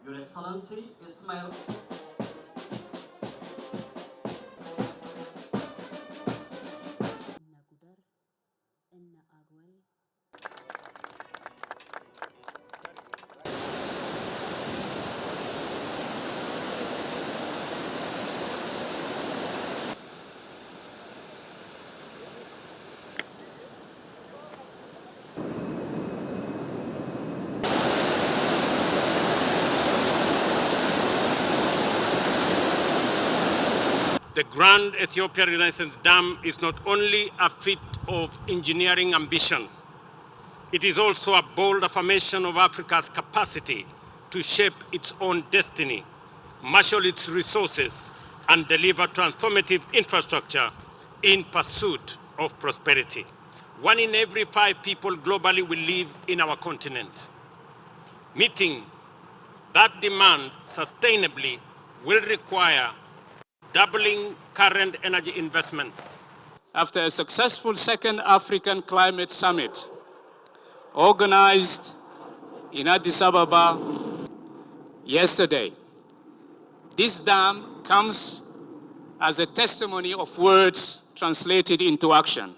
Your Excellency Ismail. The Grand Ethiopia Renaissance Dam is not only a feat of engineering ambition, it is also a bold affirmation of Africa's capacity to shape its own destiny, marshal its resources, and deliver transformative infrastructure in pursuit of prosperity. 1 in every 5 people globally will live in our continent. Meeting that demand sustainably will require doubling current energy investments. After a successful second African Climate Summit organized in Addis Ababa yesterday, this dam comes as a testimony of words translated into action.